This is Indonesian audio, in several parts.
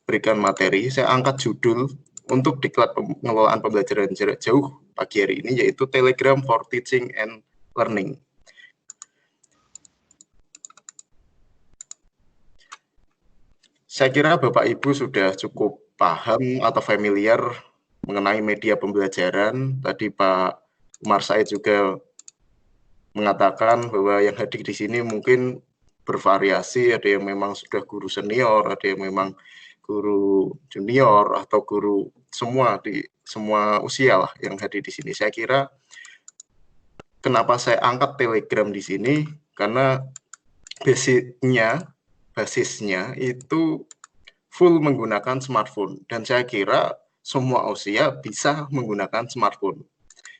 berikan materi, saya angkat judul untuk diklat pengelolaan pembelajaran jarak jauh pagi hari ini, yaitu Telegram for Teaching and Learning. Saya kira Bapak Ibu sudah cukup paham atau familiar mengenai media pembelajaran. Tadi Pak Umar Said juga mengatakan bahwa yang hadir di sini mungkin bervariasi, ada yang memang sudah guru senior, ada yang memang guru junior, atau guru semua di semua usia lah yang hadir di sini. Saya kira kenapa saya angkat Telegram di sini, karena basisnya itu full menggunakan smartphone, dan saya kira semua usia bisa menggunakan smartphone.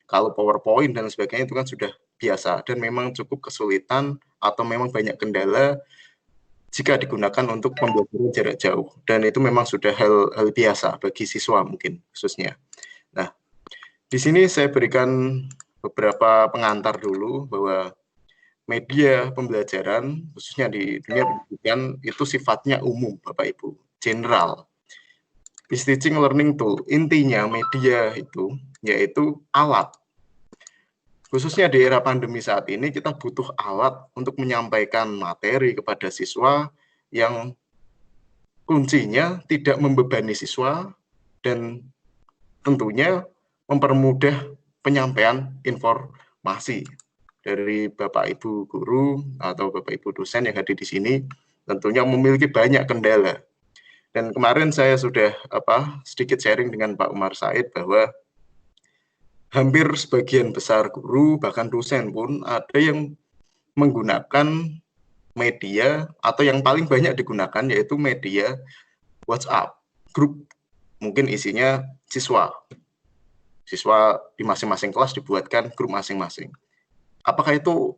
Kalau PowerPoint dan sebagainya itu kan sudah biasa dan memang cukup kesulitan atau memang banyak kendala jika digunakan untuk pembelajaran jarak jauh, dan itu memang sudah hal biasa bagi siswa mungkin khususnya. Nah, di sini saya berikan beberapa pengantar dulu bahwa media pembelajaran khususnya di dunia pendidikan itu sifatnya umum, Bapak Ibu, general. Is teaching learning tool, intinya media itu yaitu alat. Khususnya di era pandemi saat ini, kita butuh alat untuk menyampaikan materi kepada siswa yang kuncinya tidak membebani siswa dan tentunya mempermudah penyampaian informasi dari Bapak Ibu guru atau Bapak Ibu dosen yang hadir di sini. Tentunya memiliki banyak kendala. Dan kemarin saya sudah sedikit sharing dengan Pak Umar Said bahwa hampir sebagian besar guru, bahkan dosen pun ada yang menggunakan media atau yang paling banyak digunakan yaitu media WhatsApp, grup mungkin isinya siswa di masing-masing kelas dibuatkan grup masing-masing. Apakah itu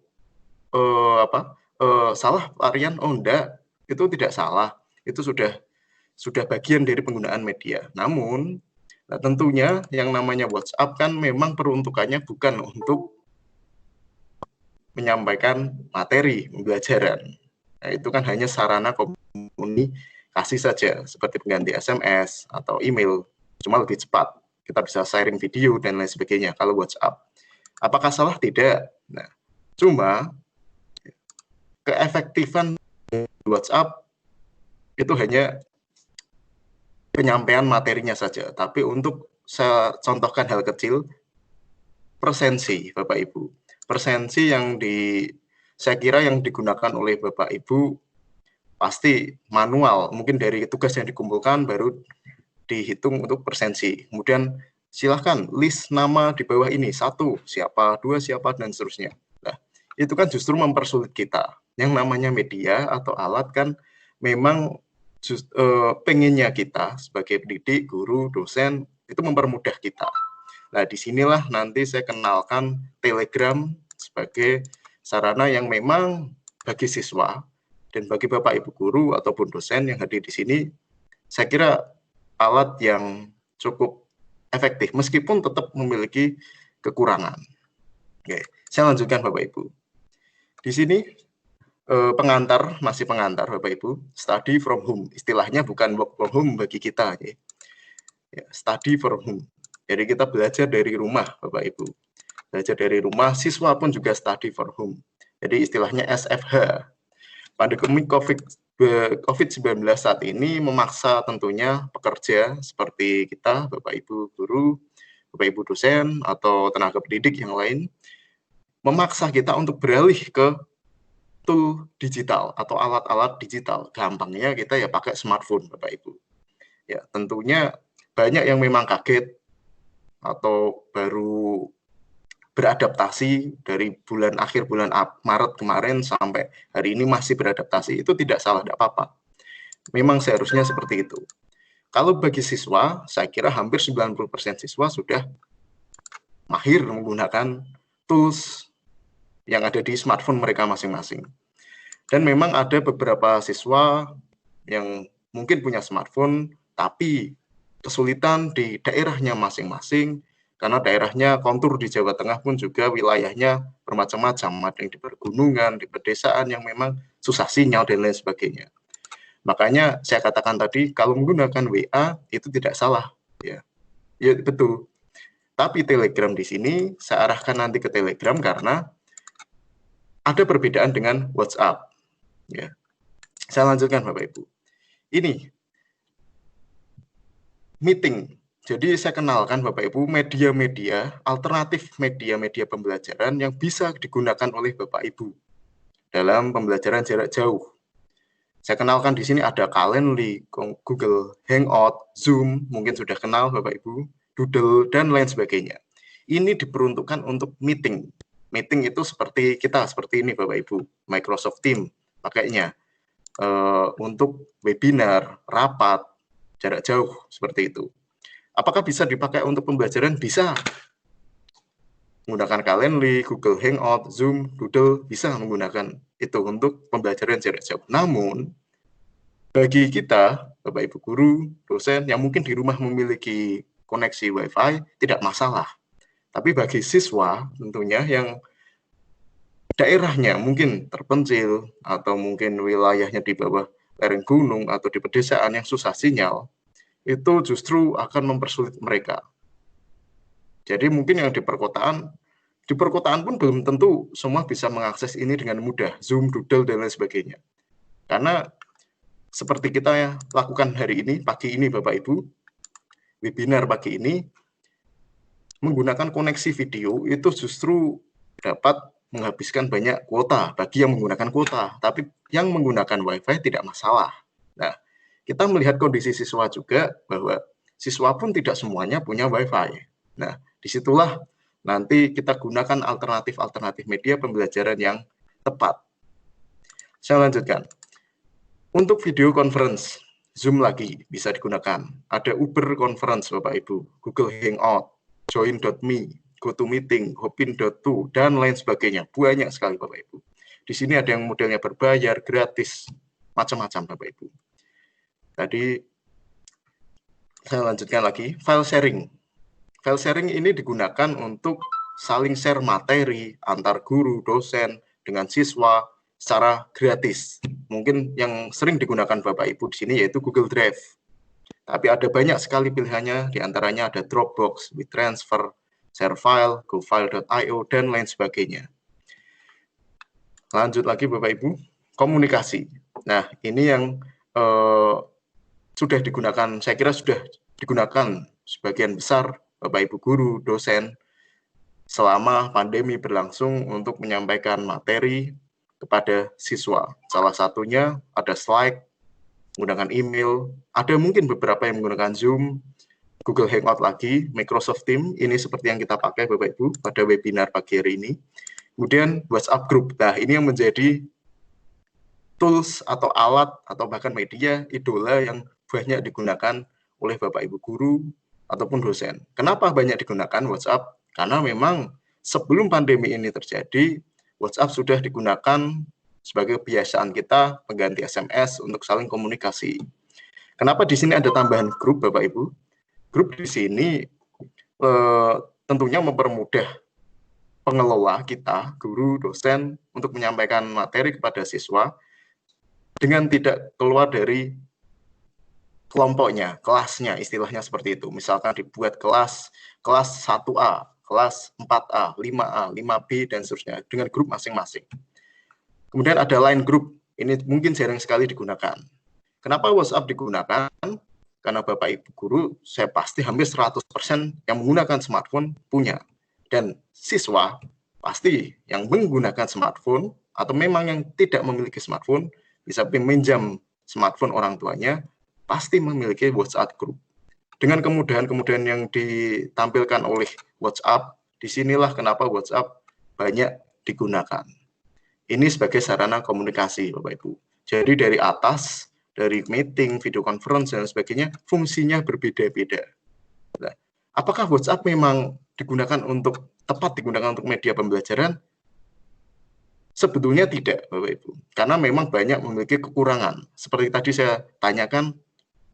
salah varian? Oh enggak, itu tidak salah, itu sudah bagian dari penggunaan media. Namun tentunya yang namanya WhatsApp kan memang peruntukannya bukan untuk menyampaikan materi pembelajaran. Nah, itu kan hanya sarana komunikasi saja, seperti pengganti SMS atau email, cuma lebih cepat. Kita bisa sharing video dan lain sebagainya kalau WhatsApp. Apakah salah? Tidak. Nah, cuma keefektifan WhatsApp itu hanya penyampaian materinya saja. Tapi untuk saya contohkan hal kecil, presensi, Bapak Ibu. Presensi yang saya kira yang digunakan oleh Bapak Ibu pasti manual, mungkin dari tugas yang dikumpulkan baru dihitung untuk presensi. Kemudian silahkan list nama di bawah ini, 1 siapa, 2 siapa, dan seterusnya. Nah, itu kan justru mempersulit kita. Yang namanya media atau alat kan memang pengennya kita sebagai pendidik, guru, dosen itu mempermudah kita. Nah, disinilah nanti saya kenalkan Telegram sebagai sarana yang memang bagi siswa dan bagi Bapak Ibu guru ataupun dosen yang hadir di sini, saya kira alat yang cukup efektif meskipun tetap memiliki kekurangan. Oke, saya lanjutkan Bapak Ibu. Di sini masih pengantar Bapak Ibu, study from home. Istilahnya bukan work from home bagi kita, ya, study from home. Jadi kita belajar dari rumah, Bapak Ibu. Belajar dari rumah, siswa pun juga study from home. Jadi istilahnya SFH. Pandemi COVID-19 saat ini memaksa tentunya pekerja seperti kita, Bapak Ibu guru, Bapak Ibu dosen, atau tenaga pendidik yang lain, memaksa kita untuk beralih ke tool digital atau alat-alat digital. Gampangnya kita ya pakai smartphone, Bapak Ibu. Ya, tentunya banyak yang memang kaget atau baru beradaptasi dari akhir bulan Maret kemarin sampai hari ini masih beradaptasi, itu tidak salah, tidak apa-apa. Memang seharusnya seperti itu. Kalau bagi siswa, saya kira hampir 90% siswa sudah mahir menggunakan tools yang ada di smartphone mereka masing-masing. Dan memang ada beberapa siswa yang mungkin punya smartphone, tapi kesulitan di daerahnya masing-masing, karena daerahnya kontur di Jawa Tengah pun juga wilayahnya bermacam-macam, ada yang di pergunungan, di pedesaan yang memang susah sinyal dan lain sebagainya. Makanya saya katakan tadi, kalau menggunakan WA itu tidak salah, ya. Ya betul. Tapi Telegram di sini saya arahkan nanti ke Telegram karena ada perbedaan dengan WhatsApp. Ya. Saya lanjutkan Bapak Ibu. Ini meeting. Jadi saya kenalkan Bapak Ibu media-media, alternatif media-media pembelajaran yang bisa digunakan oleh Bapak Ibu dalam pembelajaran jarak jauh. Saya kenalkan di sini ada Calendly, Google Hangout, Zoom, mungkin sudah kenal Bapak Ibu, Doodle, dan lain sebagainya. Ini diperuntukkan untuk meeting. Meeting itu seperti kita, seperti ini Bapak Ibu, Microsoft Teams pakainya. Untuk webinar, rapat, jarak jauh, seperti itu. Apakah bisa dipakai untuk pembelajaran? Bisa. Menggunakan Calendly, Google Hangout, Zoom, Doodle, bisa menggunakan itu untuk pembelajaran jarak jauh. Namun, bagi kita, Bapak Ibu guru, dosen, yang mungkin di rumah memiliki koneksi Wi-Fi, tidak masalah. Tapi bagi siswa, tentunya yang daerahnya mungkin terpencil, atau mungkin wilayahnya di bawah lereng gunung, atau di pedesaan yang susah sinyal, itu justru akan mempersulit mereka. Jadi mungkin yang di perkotaan pun belum tentu semua bisa mengakses ini dengan mudah, Zoom, Doodle, dan lain sebagainya. Karena seperti kita lakukan hari ini, pagi ini Bapak Ibu, webinar pagi ini, menggunakan koneksi video itu justru dapat menghabiskan banyak kuota bagi yang menggunakan kuota, tapi yang menggunakan Wi-Fi tidak masalah. Nah, kita melihat kondisi siswa juga bahwa siswa pun tidak semuanya punya Wi-Fi. Nah, disitulah nanti kita gunakan alternatif-alternatif media pembelajaran yang tepat. Saya lanjutkan. Untuk video conference, Zoom lagi bisa digunakan. Ada Uber Conference, Bapak Ibu, Google Hangout, Join.me, GoToMeeting, Hopin.to, dan lain sebagainya. Banyak sekali, Bapak Ibu. Di sini ada yang modelnya berbayar, gratis, macam-macam, Bapak Ibu. Tadi saya lanjutkan lagi, file sharing. File sharing ini digunakan untuk saling share materi antar guru, dosen, dengan siswa secara gratis. Mungkin yang sering digunakan Bapak Ibu di sini yaitu Google Drive. Tapi ada banyak sekali pilihannya, di antaranya ada Dropbox, WeTransfer, ShareFile, GoFile.io, dan lain sebagainya. Lanjut lagi Bapak Ibu, komunikasi. Nah, ini yang sudah digunakan, saya kira sudah digunakan sebagian besar Bapak Ibu guru, dosen, selama pandemi berlangsung untuk menyampaikan materi kepada siswa. Salah satunya ada slide, menggunakan email, ada mungkin beberapa yang menggunakan Zoom, Google Hangout lagi, Microsoft Teams, ini seperti yang kita pakai Bapak Ibu pada webinar pagi hari ini. Kemudian WhatsApp Group, nah ini yang menjadi tools atau alat atau bahkan media idola yang banyak digunakan oleh Bapak Ibu guru ataupun dosen. Kenapa banyak digunakan WhatsApp? Karena memang sebelum pandemi ini terjadi, WhatsApp sudah digunakan sebagai kebiasaan kita pengganti SMS untuk saling komunikasi. Kenapa di sini ada tambahan grup Bapak Ibu? Grup di sini tentunya mempermudah pengelola kita, guru, dosen, untuk menyampaikan materi kepada siswa dengan tidak keluar dari kelompoknya, kelasnya, istilahnya seperti itu. Misalkan dibuat kelas 1A, kelas 4A, 5A, 5B, dan seterusnya, dengan grup masing-masing. Kemudian ada line group, ini mungkin sering sekali digunakan. Kenapa WhatsApp digunakan? Karena Bapak Ibu guru, saya pasti hampir 100% yang menggunakan smartphone punya. Dan siswa, pasti yang menggunakan smartphone, atau memang yang tidak memiliki smartphone, bisa meminjam smartphone orang tuanya, pasti memiliki WhatsApp group. Dengan kemudahan-kemudahan yang ditampilkan oleh WhatsApp, disinilah kenapa WhatsApp banyak digunakan. Ini sebagai sarana komunikasi, Bapak Ibu. Jadi dari atas, dari meeting, video conference, dan sebagainya, fungsinya berbeda-beda. Nah, apakah WhatsApp memang tepat digunakan untuk media pembelajaran? Sebetulnya tidak, Bapak Ibu. Karena memang banyak memiliki kekurangan. Seperti tadi saya tanyakan,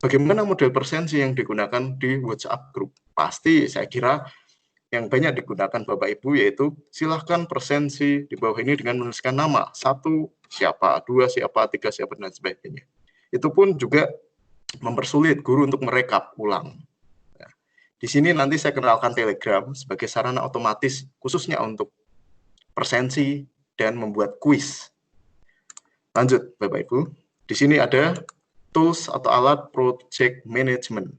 bagaimana model presensi yang digunakan di WhatsApp Group? Pasti saya kira yang banyak digunakan Bapak Ibu yaitu silahkan presensi di bawah ini dengan menuliskan nama, 1 siapa, 2 siapa, 3 siapa, dan sebagainya. itu pun juga mempersulit guru untuk merekap ulang. Nah, di sini nanti saya kenalkan Telegram sebagai sarana otomatis khususnya untuk presensi dan membuat kuis. Lanjut, Bapak Ibu. Di sini ada tools atau alat project management.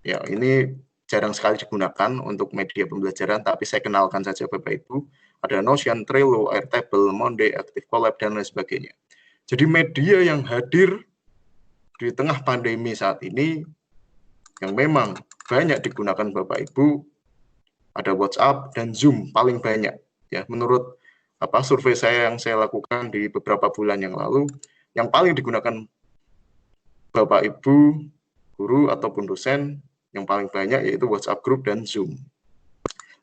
Ya, ini jarang sekali digunakan untuk media pembelajaran, tapi saya kenalkan saja Bapak Ibu. Ada Notion, Trello, Airtable, Monday, Active Collab, dan lain sebagainya. Jadi media yang hadir di tengah pandemi saat ini, yang memang banyak digunakan Bapak Ibu, ada WhatsApp dan Zoom paling banyak. Ya, menurut survei saya yang saya lakukan di beberapa bulan yang lalu, yang paling digunakan Bapak Ibu, guru ataupun dosen, yang paling banyak yaitu WhatsApp Group dan Zoom.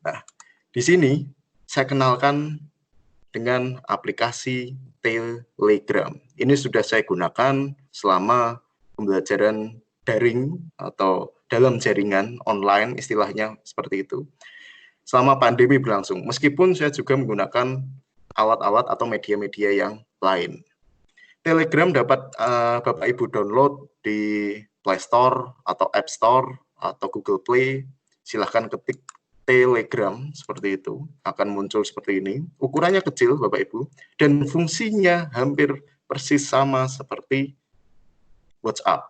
Nah, di sini saya kenalkan dengan aplikasi Telegram. Ini sudah saya gunakan selama pembelajaran daring atau dalam jaringan online, istilahnya seperti itu. Selama pandemi berlangsung, meskipun saya juga menggunakan alat-alat atau media-media yang lain. Telegram dapat Bapak Ibu download di Play Store atau App Store atau Google Play. Silahkan ketik Telegram seperti itu, akan muncul seperti ini. Ukurannya kecil Bapak Ibu, dan fungsinya hampir persis sama seperti WhatsApp.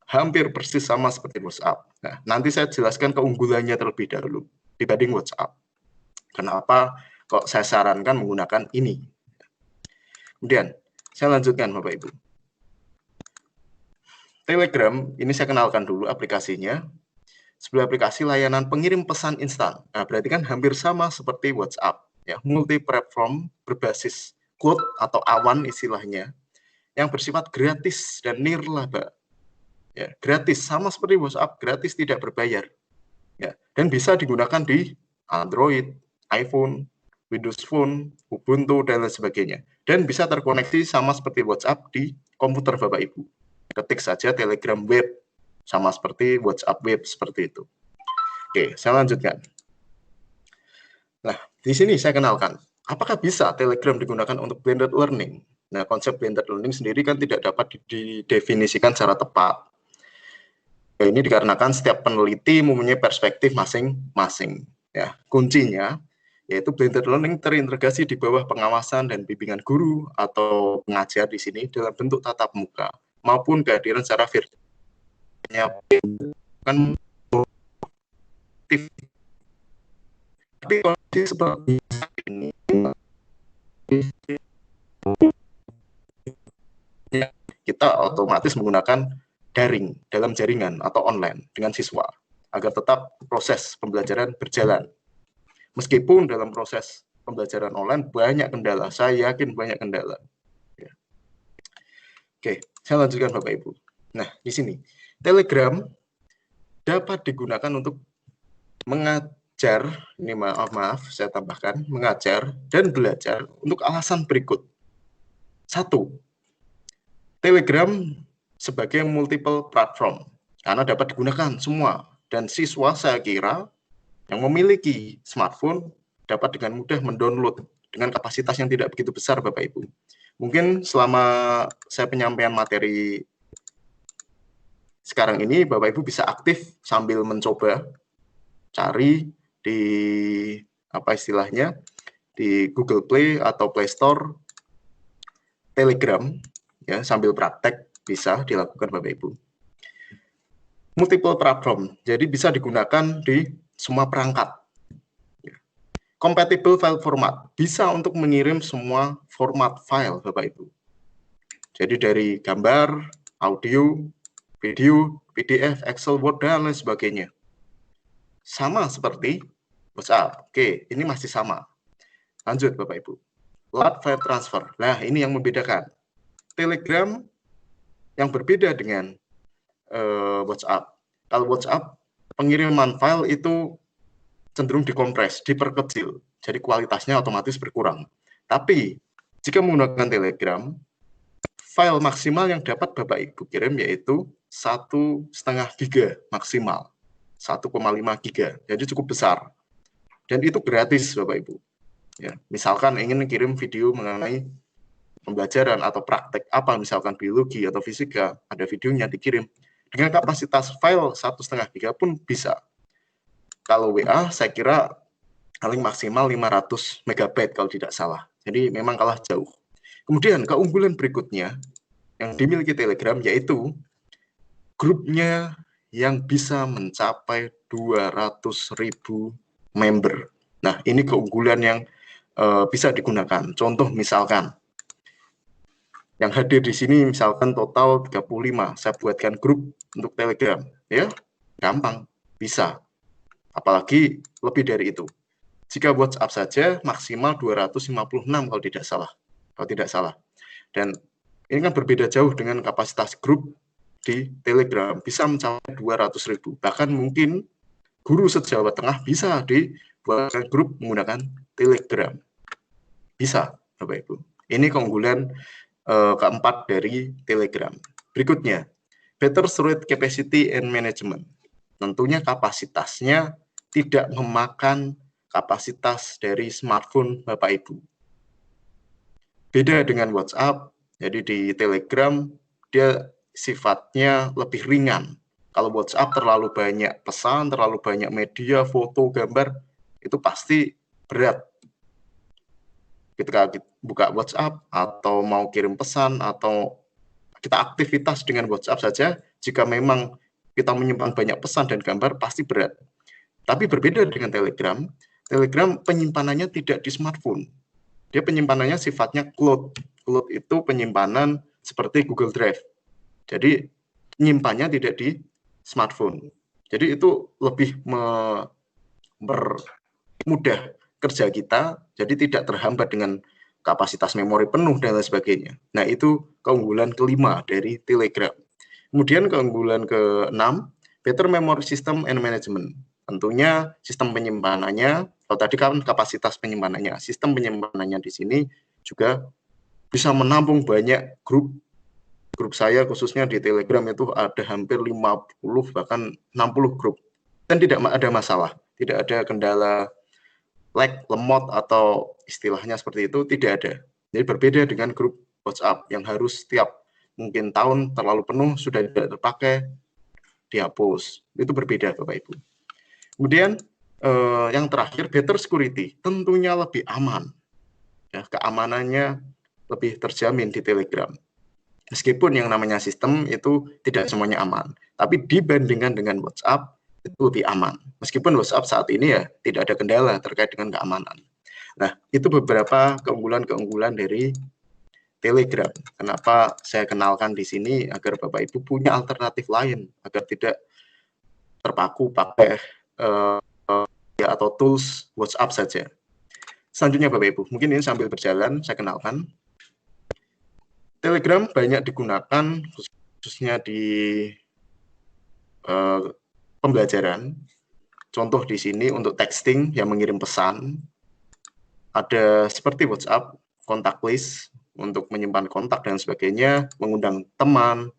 Hampir persis sama seperti WhatsApp. Nah, nanti saya jelaskan keunggulannya terlebih dahulu dibanding WhatsApp. Kenapa kok saya sarankan menggunakan ini. Kemudian, saya lanjutkan Bapak Ibu. Telegram, ini saya kenalkan dulu aplikasinya. Sebuah aplikasi layanan pengirim pesan instan. Nah, berarti kan hampir sama seperti WhatsApp. Ya, multi-platform berbasis cloud atau awan istilahnya, yang bersifat gratis dan nirlaba. Ya, gratis, sama seperti WhatsApp, gratis tidak berbayar. Ya, dan bisa digunakan di Android, iPhone, Windows Phone, Ubuntu, dan lain sebagainya. Dan bisa terkoneksi sama seperti WhatsApp di komputer Bapak Ibu. Ketik saja Telegram Web, sama seperti WhatsApp Web, seperti itu. Oke, saya lanjutkan. Nah, di sini saya kenalkan, apakah bisa Telegram digunakan untuk blended learning? Nah, konsep blended learning sendiri kan tidak dapat didefinisikan secara tepat. Ini dikarenakan setiap peneliti mempunyai perspektif masing-masing. Ya, kuncinya yaitu blended learning terintegrasi di bawah pengawasan dan bimbingan guru atau pengajar di sini dalam bentuk tatap muka maupun kehadiran secara virtual. Kan tapi kondisi seperti ini kita otomatis menggunakan daring dalam jaringan atau online dengan siswa agar tetap proses pembelajaran berjalan. Meskipun dalam proses pembelajaran online banyak kendala, saya yakin banyak kendala. Ya. Oke, saya lanjutkan Bapak Ibu. Nah, di sini Telegram dapat digunakan untuk mengajar, ini maaf, saya tambahkan, mengajar dan belajar untuk alasan berikut. 1. Telegram sebagai multiple platform, karena dapat digunakan semua. Dan siswa saya kira yang memiliki smartphone dapat dengan mudah mendownload dengan kapasitas yang tidak begitu besar Bapak Ibu. Mungkin selama saya penyampaian materi sekarang ini Bapak Ibu bisa aktif sambil mencoba cari di di Google Play atau Play Store Telegram ya, sambil praktek bisa dilakukan Bapak Ibu. Multiple platform, jadi bisa digunakan di semua perangkat. Compatible file format, bisa untuk mengirim semua format file Bapak Ibu. Jadi dari gambar, audio, video, PDF, Excel, Word, dan lain sebagainya. Sama seperti WhatsApp. Oke, ini masih sama. Lanjut Bapak Ibu. Load file transfer. Nah, ini yang membedakan. Telegram yang berbeda dengan WhatsApp. Kalau WhatsApp, pengiriman file itu cenderung dikompres, diperkecil. Jadi kualitasnya otomatis berkurang. Tapi, jika menggunakan Telegram, file maksimal yang dapat Bapak Ibu kirim yaitu 1,5 giga maksimal. 1,5 giga. Jadi cukup besar. Dan itu gratis Bapak Ibu. Ya, misalkan ingin kirim video mengenai pembelajaran atau praktek apa, misalkan biologi atau fisika, ada videonya dikirim. Dengan kapasitas file 1,5 GB pun bisa. Kalau WA saya kira paling maksimal 500 MB kalau tidak salah. Jadi memang kalah jauh. Kemudian keunggulan berikutnya yang dimiliki Telegram yaitu grupnya yang bisa mencapai 200.000 member. Nah, ini keunggulan yang bisa digunakan. Contoh misalkan, yang hadir di sini misalkan total 35, saya buatkan grup untuk Telegram, ya gampang, bisa. Apalagi lebih dari itu. Jika WhatsApp saja maksimal 256 kalau tidak salah. Dan ini kan berbeda jauh dengan kapasitas grup di Telegram, bisa mencapai 200.000. Bahkan mungkin guru se-Jawa Tengah bisa dibuatkan grup menggunakan Telegram. Bisa, Bapak Ibu. Ini keunggulan keempat dari Telegram. Berikutnya, better storage capacity and management. Tentunya kapasitasnya tidak memakan kapasitas dari smartphone Bapak Ibu. Beda dengan WhatsApp, jadi di Telegram dia sifatnya lebih ringan. Kalau WhatsApp terlalu banyak pesan, terlalu banyak media, foto, gambar, itu pasti berat. Ketika kita buka WhatsApp atau mau kirim pesan atau kita aktivitas dengan WhatsApp saja, jika memang kita menyimpan banyak pesan dan gambar, pasti berat. Tapi berbeda dengan Telegram, Telegram penyimpanannya tidak di smartphone. Dia penyimpanannya sifatnya cloud. Cloud itu penyimpanan seperti Google Drive. Jadi menyimpannya tidak di smartphone. Jadi itu lebih mempermudah kerja kita, jadi tidak terhambat dengan kapasitas memori penuh dan lain sebagainya. Nah, itu keunggulan kelima dari Telegram. Kemudian keunggulan ke-6, better memory system and management. Tentunya sistem penyimpanannya, kalau tadi kan kapasitas penyimpanannya, sistem penyimpanannya di sini juga bisa menampung banyak grup. Grup saya khususnya di Telegram itu ada hampir 50 bahkan 60 grup. Dan tidak ada masalah, tidak ada kendala lag, lemot atau istilahnya seperti itu, tidak ada. Jadi berbeda dengan grup WhatsApp yang harus setiap mungkin tahun terlalu penuh sudah tidak terpakai, dihapus. Itu berbeda Bapak Ibu. Kemudian yang terakhir, better security, tentunya lebih aman. Ya, keamanannya lebih terjamin di Telegram. Meskipun yang namanya sistem itu tidak semuanya aman, tapi dibandingkan dengan WhatsApp itu lebih aman. Meskipun WhatsApp saat ini ya tidak ada kendala terkait dengan keamanan. Nah, itu beberapa keunggulan-keunggulan dari Telegram. Kenapa saya kenalkan di sini agar Bapak Ibu punya alternatif lain, agar tidak terpaku pakai atau tools WhatsApp saja. Selanjutnya Bapak Ibu, mungkin ini sambil berjalan saya kenalkan. Telegram banyak digunakan khususnya di pembelajaran. Contoh di sini untuk texting yang mengirim pesan, ada seperti WhatsApp, kontak list untuk menyimpan kontak dan sebagainya, mengundang teman,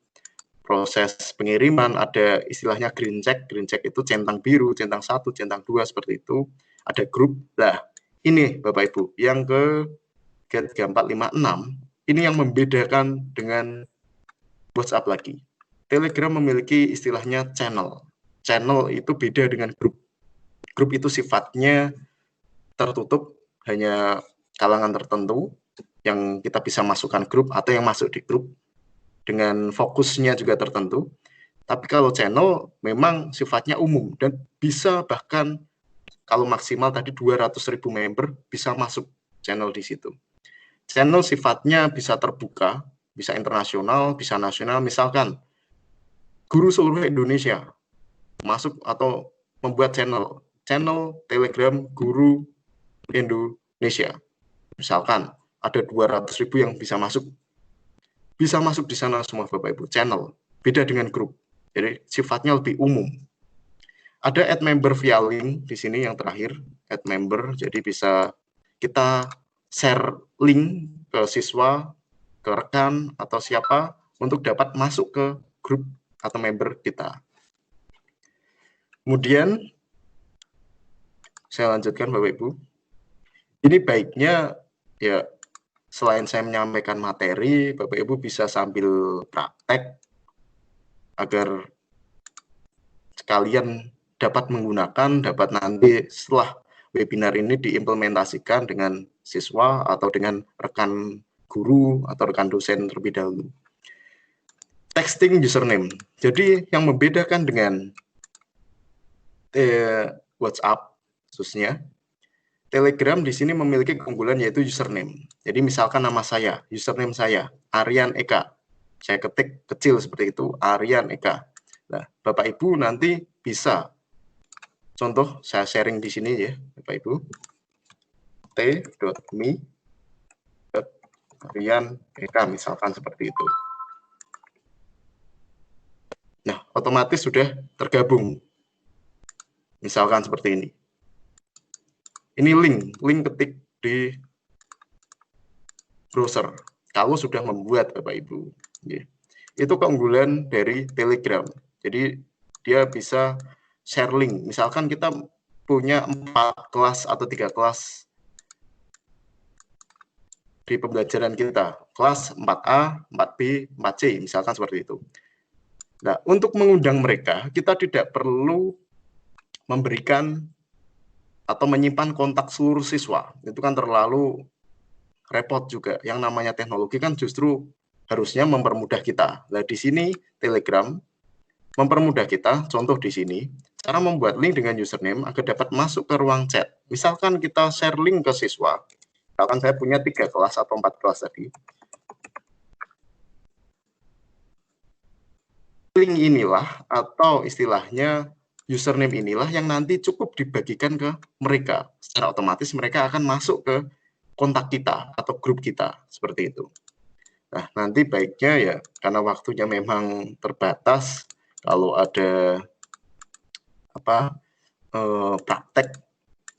proses pengiriman, ada istilahnya green check itu centang biru, centang 1, centang 2, seperti itu, ada grup. Nah, ini Bapak Ibu, yang ke Get3456, ini yang membedakan dengan WhatsApp lagi. Telegram memiliki istilahnya channel. Channel itu beda dengan grup. Grup itu sifatnya tertutup, hanya kalangan tertentu yang kita bisa masukkan grup atau yang masuk di grup dengan fokusnya juga tertentu. Tapi kalau channel memang sifatnya umum dan bisa bahkan kalau maksimal tadi 200.000 member bisa masuk channel di situ. Channel sifatnya bisa terbuka, bisa internasional, bisa nasional. Misalkan guru seluruh Indonesia masuk atau membuat channel Telegram guru Indonesia. Misalkan ada 200.000 yang bisa masuk di sana semua Bapak Ibu, channel. Beda dengan grup. Jadi sifatnya lebih umum. Ada add member via link di sini yang terakhir, add member. Jadi bisa kita share link ke siswa, ke rekan atau siapa untuk dapat masuk ke grup atau member kita. Kemudian saya lanjutkan Bapak Ibu. Ini baiknya ya selain saya menyampaikan materi, Bapak Ibu bisa sambil praktek agar sekalian dapat menggunakan, dapat nanti setelah webinar ini diimplementasikan dengan siswa atau dengan rekan guru atau rekan dosen terlebih dahulu. Texting username. Jadi yang membedakan dengan WhatsApp khususnya, Telegram di sini memiliki keunggulan yaitu username. Jadi misalkan nama saya, username saya, Aryan Eka. Saya ketik kecil seperti itu, Aryan Eka. Nah, Bapak Ibu nanti bisa, contoh saya sharing di sini ya, Bapak Ibu, t.me Aryan Eka misalkan seperti itu. Nah, otomatis sudah tergabung. Misalkan seperti ini. Ini link ketik di browser. Kalau sudah membuat Bapak Ibu. Itu keunggulan dari Telegram. Jadi dia bisa share link. Misalkan kita punya 4 kelas atau 3 kelas di pembelajaran kita. Kelas 4A, 4B, 4C, misalkan seperti itu. Nah, untuk mengundang mereka, kita tidak perlu memberikan atau menyimpan kontak seluruh siswa. Itu kan terlalu repot juga. Yang namanya teknologi kan justru harusnya mempermudah kita. Nah, di sini Telegram mempermudah kita. Contoh di sini, cara membuat link dengan username agar dapat masuk ke ruang chat. Misalkan kita share link ke siswa. Misalkan saya punya 3 kelas atau 4 kelas tadi. Link inilah atau istilahnya username inilah yang nanti cukup dibagikan ke mereka. Secara otomatis mereka akan masuk ke kontak kita atau grup kita, seperti itu. Nah, nanti baiknya ya, karena waktunya memang terbatas, kalau ada praktek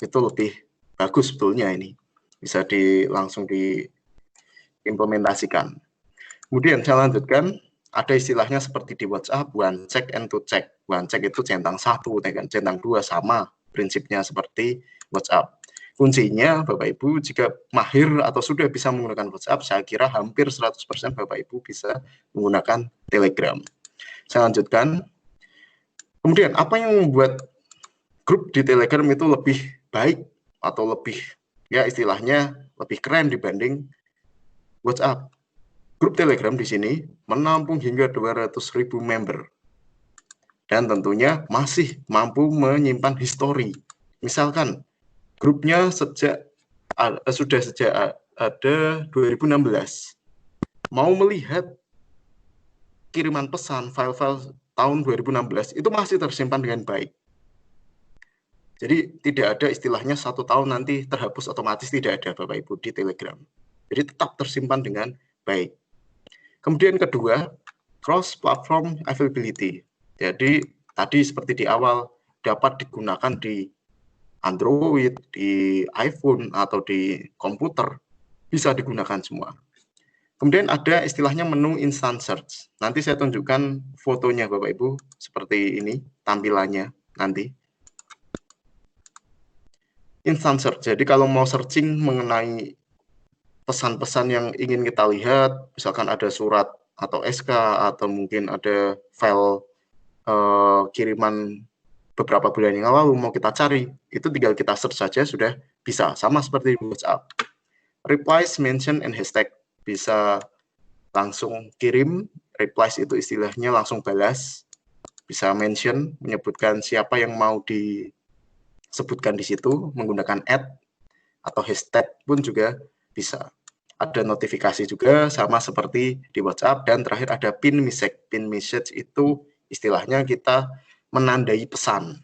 itu lebih bagus sebetulnya ini. Bisa langsung diimplementasikan. Kemudian saya lanjutkan, ada istilahnya seperti di WhatsApp, one check and two check. One check itu centang 1, centang 2 sama prinsipnya seperti WhatsApp. Kuncinya Bapak Ibu jika mahir atau sudah bisa menggunakan WhatsApp, saya kira hampir 100% Bapak Ibu bisa menggunakan Telegram. Saya lanjutkan. Kemudian apa yang membuat grup di Telegram itu lebih baik atau lebih ya istilahnya lebih keren dibanding WhatsApp? Grup Telegram di sini menampung hingga 200.000 member dan tentunya masih mampu menyimpan histori. Misalkan grupnya sudah sejak ada 2016. Mau melihat kiriman pesan file-file tahun 2016 itu masih tersimpan dengan baik. Jadi tidak ada istilahnya 1 tahun nanti terhapus otomatis, tidak ada Bapak Ibu di Telegram. Jadi tetap tersimpan dengan baik. Kemudian kedua, cross-platform availability. Jadi tadi seperti di awal dapat digunakan di Android, di iPhone, atau di komputer, bisa digunakan semua. Kemudian ada istilahnya menu instant search. Nanti saya tunjukkan fotonya Bapak Ibu, seperti ini tampilannya nanti. Instant search, jadi kalau mau searching mengenai pesan-pesan yang ingin kita lihat, misalkan ada surat atau SK, atau mungkin ada file kiriman beberapa bulan yang lalu mau kita cari, itu tinggal kita search saja sudah bisa, sama seperti di WhatsApp. Replies, mention, and hashtag, bisa langsung kirim, replies itu istilahnya langsung balas, bisa mention, menyebutkan siapa yang mau disebutkan di situ, menggunakan add, atau hashtag pun juga bisa. Ada notifikasi juga, sama seperti di WhatsApp, dan terakhir ada pin message. Pin message itu istilahnya kita menandai pesan.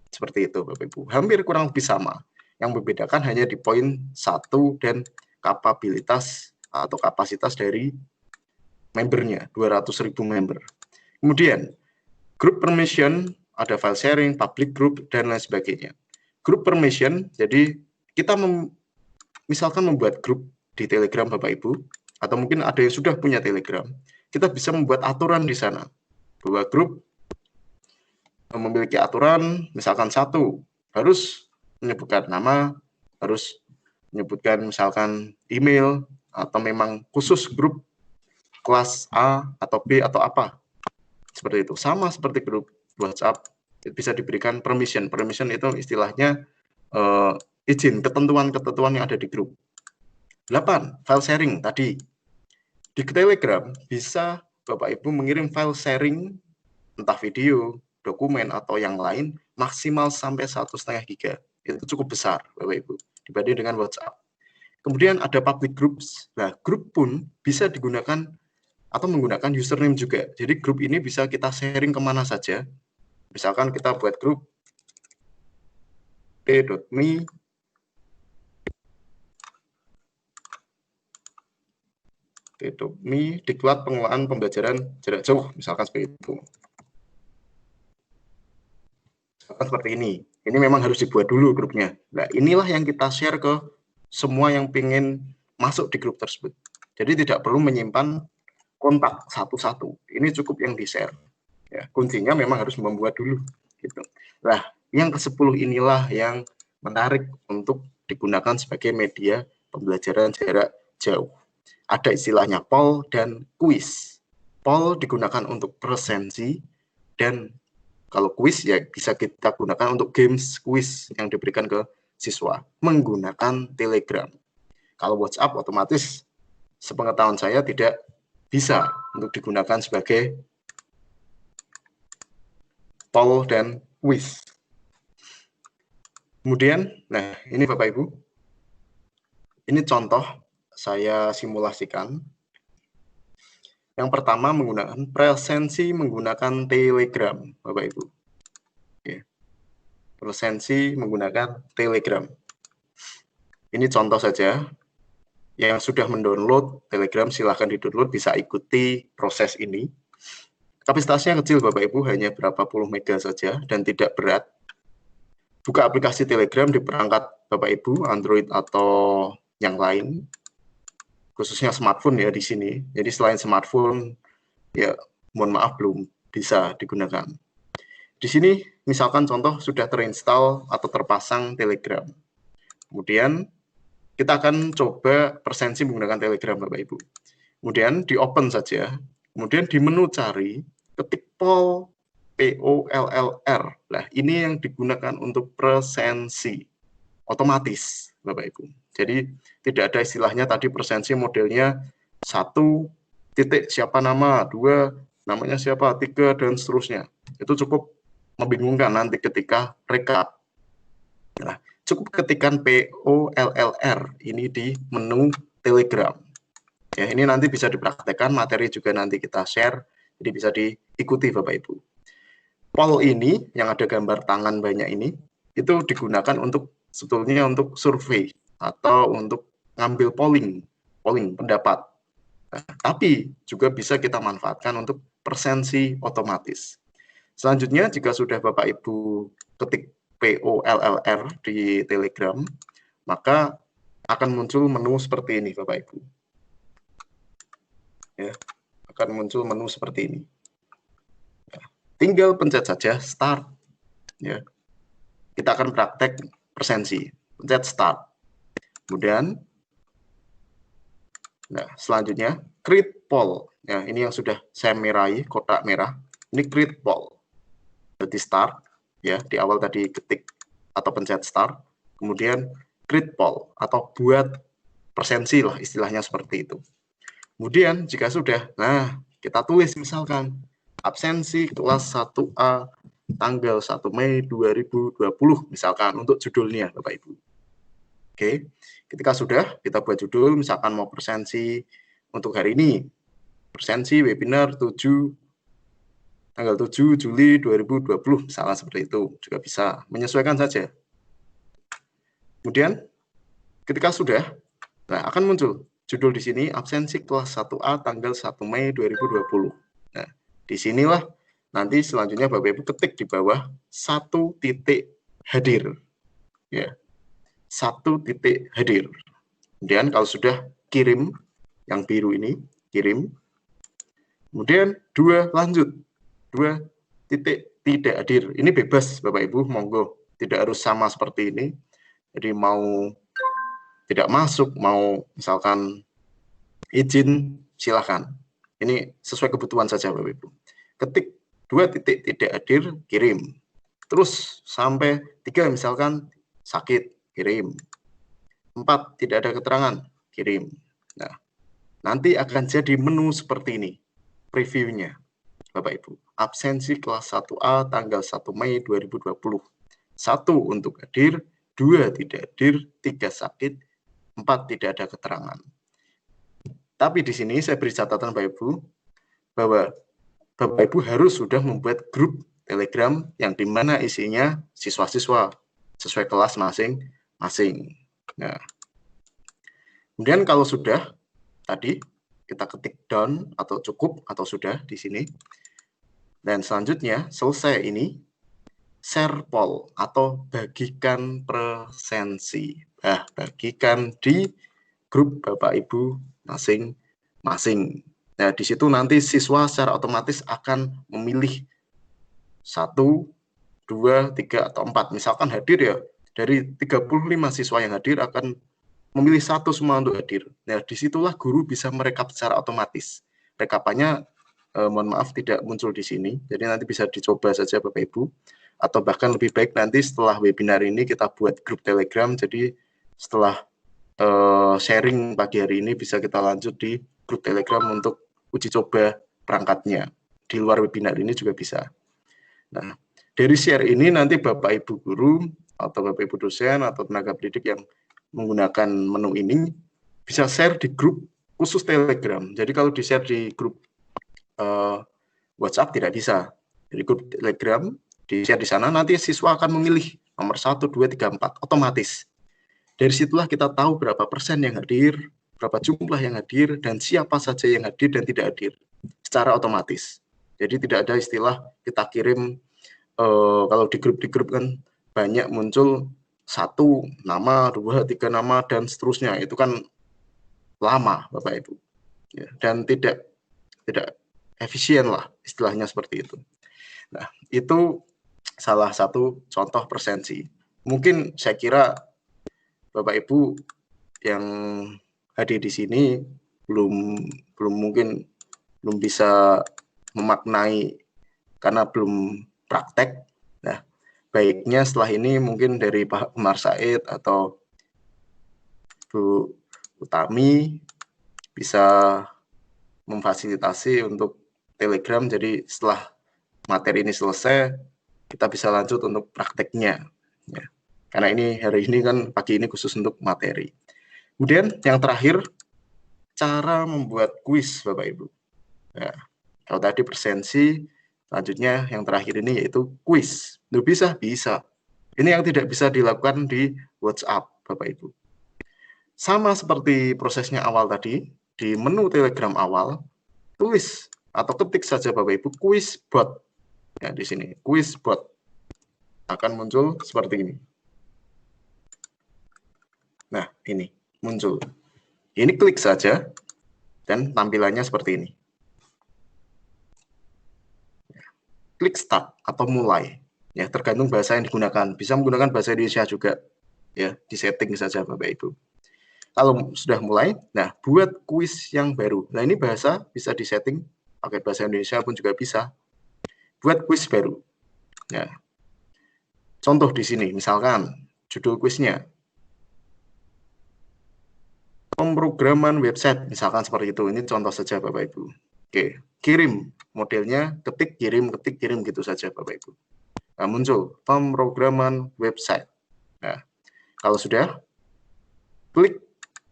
Seperti itu Bapak Ibu. Hampir kurang lebih sama. Yang membedakan hanya di poin 1 dan kapabilitas atau kapasitas dari membernya, 200.000 member. Kemudian, group permission, ada file sharing, public group, dan lain sebagainya. Group permission, jadi kita misalkan membuat grup di Telegram Bapak Ibu, atau mungkin ada yang sudah punya Telegram, kita bisa membuat aturan di sana. Bahwa grup memiliki aturan, misalkan 1, harus menyebutkan nama, harus menyebutkan misalkan email, atau memang khusus grup kelas A atau B atau apa. Seperti itu. Sama seperti grup WhatsApp, bisa diberikan permission. Permission itu istilahnya izin, ketentuan-ketentuan yang ada di grup. 8. File sharing tadi. Di Telegram bisa Bapak Ibu mengirim file sharing, entah video, dokumen, atau yang lain, maksimal sampai 1,5 giga. Itu cukup besar Bapak Ibu, dibanding dengan WhatsApp. Kemudian ada public groups. Nah, grup pun bisa digunakan atau menggunakan username juga. Jadi grup ini bisa kita sharing kemana saja. Misalkan kita buat grup t.me diklat pengelolaan pembelajaran jarak jauh, misalkan seperti itu. Misalkan seperti ini. Ini memang harus dibuat dulu grupnya. Nah, inilah yang kita share ke semua yang ingin masuk di grup tersebut. Jadi tidak perlu menyimpan kontak satu-satu. Ini cukup yang di-share. Ya, kuncinya memang harus membuat dulu. Gitu. Nah, yang ke-10 inilah yang menarik untuk digunakan sebagai media pembelajaran jarak jauh. Ada istilahnya poll dan quiz. Poll digunakan untuk presensi, dan kalau quiz ya bisa kita gunakan untuk games quiz yang diberikan ke siswa menggunakan Telegram. Kalau WhatsApp otomatis sepengetahuan saya tidak bisa untuk digunakan sebagai poll dan quiz. Kemudian, nah ini Bapak Ibu, ini contoh saya simulasikan. Yang pertama menggunakan presensi menggunakan Telegram, Bapak Ibu. Oke. Presensi menggunakan Telegram. Ini contoh saja. Yang sudah mendownload Telegram silahkan di-download, bisa ikuti proses ini. Kapasitasnya kecil Bapak Ibu, hanya berapa puluh mega saja dan tidak berat. Buka aplikasi Telegram di perangkat Bapak Ibu, Android atau yang lain, khususnya smartphone ya di sini. Jadi selain smartphone, ya mohon maaf belum bisa digunakan. Di sini misalkan contoh sudah terinstall atau terpasang Telegram. Kemudian kita akan coba presensi menggunakan Telegram Bapak Ibu. Kemudian di open saja. Kemudian di menu cari, ketik poll, P-O-L-L-R. Nah, ini yang digunakan untuk presensi. Otomatis, Bapak Ibu. Jadi, tidak ada istilahnya tadi presensi modelnya 1, titik siapa nama, 2, namanya siapa, 3, dan seterusnya. Itu cukup membingungkan nanti ketika rekap. Nah, cukup ketikkan POLLR ini di menu Telegram. Ya, ini nanti bisa dipraktekkan, materi juga nanti kita share, jadi bisa diikuti Bapak Ibu. Poll ini yang ada gambar tangan banyak ini itu digunakan untuk sebetulnya untuk survei atau untuk ngambil polling pendapat. Nah, tapi juga bisa kita manfaatkan untuk presensi otomatis. Selanjutnya jika sudah Bapak Ibu ketik POLLR di Telegram, maka akan muncul menu seperti ini Bapak Ibu. Ya, akan muncul menu seperti ini. Ya, tinggal pencet saja start. Ya, kita akan praktek presensi. Pencet start. Kemudian, nah selanjutnya create poll. Ya, ini yang sudah saya merahi kotak merah. Ini create poll. Jadi start. Ya, di awal tadi ketik atau pencet start. Kemudian create poll atau buat presensi lah istilahnya seperti itu. Kemudian jika sudah, nah kita tulis misalkan absensi kelas 1A tanggal 1 Mei 2020 misalkan untuk judulnya Bapak Ibu. Oke, ketika sudah kita buat judul, misalkan mau presensi untuk hari ini, presensi webinar tanggal 7 Juli 2020 misalkan seperti itu, juga bisa menyesuaikan saja. Kemudian ketika sudah, nah akan muncul judul di sini absensi kelas 1A tanggal 1 Mei 2020. Nah, disinilah nanti selanjutnya Bapak Ibu ketik di bawah 1 titik hadir. Ya. 1 titik hadir. Kemudian kalau sudah kirim yang biru ini, kirim. Kemudian 2 lanjut. 2 titik tidak hadir. Ini bebas Bapak Ibu, monggo. Tidak harus sama seperti ini. Jadi mau tidak masuk, mau misalkan izin silahkan. Ini sesuai kebutuhan saja Bapak Ibu. Ketik 2 titik tidak hadir, kirim. Terus sampai 3 misalkan sakit, kirim. 4 tidak ada keterangan, kirim. Nah, nanti akan jadi menu seperti ini, previewnya Bapak Ibu. Absensi kelas 1A tanggal 1 Mei 2020. 1 untuk hadir, 2 tidak hadir, 3 sakit, 4 tidak ada keterangan. Tapi di sini saya beri catatan Bapak Ibu bahwa Bapak Ibu harus sudah membuat grup Telegram yang dimana isinya siswa-siswa sesuai kelas masing-masing. Nah, kemudian kalau sudah tadi kita ketik down atau cukup atau sudah di sini, dan selanjutnya selesai ini share poll atau bagikan presensi. Nah, bagikan di grup Bapak Ibu masing-masing. Nah, di situ nanti siswa secara otomatis akan memilih 1, 2, 3, atau 4. Misalkan hadir ya, dari 35 siswa yang hadir akan memilih 1 semua untuk hadir. Nah, disitulah guru bisa merekap secara otomatis. Rekapannya, mohon maaf tidak muncul di sini, jadi nanti bisa dicoba saja Bapak Ibu. Atau bahkan lebih baik nanti setelah webinar ini kita buat grup Telegram, jadi setelah sharing pagi hari ini bisa kita lanjut di grup Telegram untuk uji coba perangkatnya. Di luar webinar ini juga bisa. Nah, dari share ini nanti Bapak Ibu guru atau Bapak Ibu dosen atau tenaga pendidik yang menggunakan menu ini bisa share di grup khusus Telegram. Jadi kalau di-share di grup WhatsApp tidak bisa. Di grup Telegram di-share di sana, nanti siswa akan memilih nomor 1, 2, 3, 4 otomatis. Dari situlah kita tahu berapa persen yang hadir, berapa jumlah yang hadir, dan siapa saja yang hadir dan tidak hadir secara otomatis. Jadi tidak ada istilah kita kirim kalau di grup kan banyak muncul 1 nama, 2, 3 nama dan seterusnya. Itu kan lama Bapak Ibu. Ya, dan tidak efisien lah istilahnya seperti itu. Nah, itu salah satu contoh presensi. Mungkin saya kira Bapak Ibu yang hadir di sini belum bisa memaknai karena belum praktek. Nah, baiknya setelah ini mungkin dari Pak Umar Said atau Bu Utami bisa memfasilitasi untuk Telegram. Jadi setelah materi ini selesai, kita bisa lanjut untuk prakteknya. Ya. Karena ini hari ini kan pagi ini khusus untuk materi. Kemudian yang terakhir, cara membuat kuis Bapak Ibu. Ya, kalau tadi presensi, selanjutnya yang terakhir ini yaitu kuis. Bisa. Ini yang tidak bisa dilakukan di WhatsApp Bapak Ibu. Sama seperti prosesnya awal tadi, di menu Telegram awal, tulis atau ketik saja Bapak Ibu kuis bot. Ya, di sini kuis bot akan muncul seperti ini. Nah, ini muncul. Ini klik saja dan tampilannya seperti ini. Klik start atau mulai. Ya, tergantung bahasa yang digunakan. Bisa menggunakan bahasa Indonesia juga. Ya, di setting saja Bapak Ibu. Kalau sudah mulai, nah buat kuis yang baru. Nah, ini bahasa bisa disetting pakai bahasa Indonesia pun juga bisa. Buat kuis baru. Nah, contoh di sini, misalkan judul kuisnya pemrograman website, misalkan seperti itu. Ini contoh saja Bapak Ibu. Oke, kirim modelnya, ketik kirim gitu saja Bapak Ibu. Nah, muncul pemrograman website. Nah, kalau sudah, klik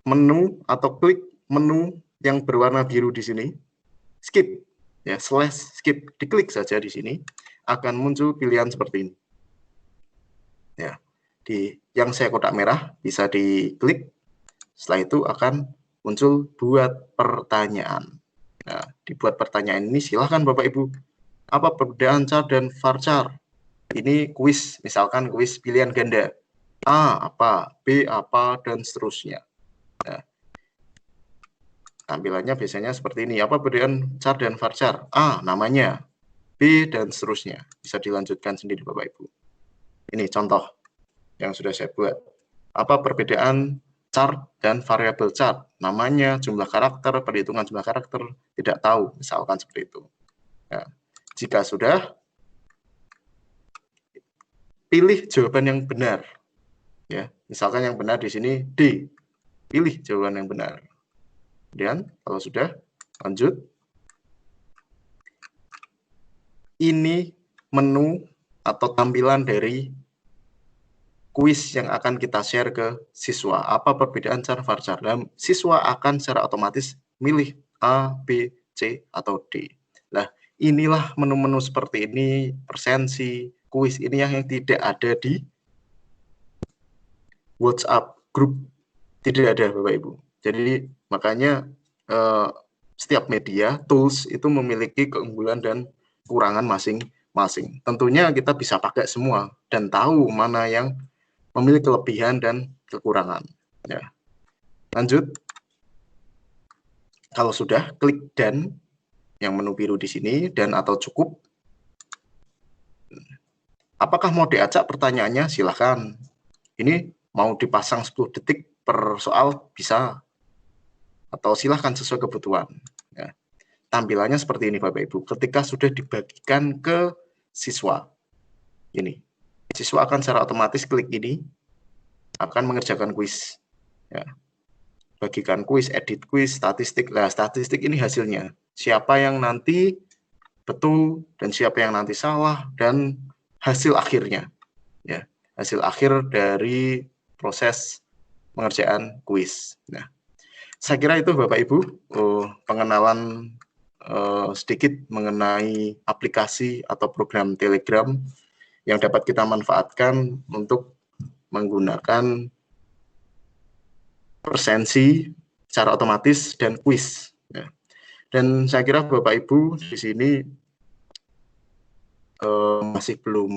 menu atau klik menu yang berwarna biru di sini, skip, ya /skip, diklik saja di sini, akan muncul pilihan seperti ini. Ya, yang saya kotak merah bisa diklik. Setelah itu akan muncul buat pertanyaan. Nah, dibuat pertanyaan ini silahkan Bapak Ibu. Apa perbedaan char dan varchar? Ini kuis, misalkan kuis pilihan ganda. A apa, B apa, dan seterusnya. Nah, tampilannya biasanya seperti ini. Apa perbedaan char dan varchar? A, namanya. B, dan seterusnya. Bisa dilanjutkan sendiri Bapak Ibu. Ini contoh yang sudah saya buat. Apa perbedaan char dan variabel char. Namanya, jumlah karakter, perhitungan jumlah karakter, tidak tahu, misalkan seperti itu. Nah, jika sudah, pilih jawaban yang benar. Ya, misalkan yang benar di sini D. Pilih jawaban yang benar. Kemudian kalau sudah, lanjut. Ini menu atau tampilan dari kuis yang akan kita share ke siswa. Apa perbedaan cara varchar? Dan siswa akan secara otomatis milih A, B, C, atau D. Nah, inilah menu-menu seperti ini, persensi, kuis ini yang tidak ada di WhatsApp grup. Tidak ada, Bapak Ibu. Jadi, makanya setiap media, tools itu memiliki keunggulan dan kekurangan masing-masing. Tentunya kita bisa pakai semua dan tahu mana yang memiliki kelebihan dan kekurangan. Ya. Lanjut. Kalau sudah, klik dan yang menu biru di sini, dan atau cukup. Apakah mau diacak pertanyaannya? Silahkan. Ini mau dipasang 10 detik per soal, bisa. Atau silahkan sesuai kebutuhan. Ya. Tampilannya seperti ini Bapak Ibu. Ketika sudah dibagikan ke siswa, ini siswa akan secara otomatis klik ini, akan mengerjakan kuis. Ya. Bagikan kuis, edit kuis, statistik. Nah, statistik ini hasilnya. Siapa yang nanti betul dan siapa yang nanti salah, dan hasil akhirnya. Ya, hasil akhir dari proses pengerjaan kuis. Nah, saya kira itu Bapak Ibu pengenalan sedikit mengenai aplikasi atau program Telegram yang dapat kita manfaatkan untuk menggunakan persensi secara otomatis dan kuis. Ya. Dan saya kira Bapak Ibu di sini masih belum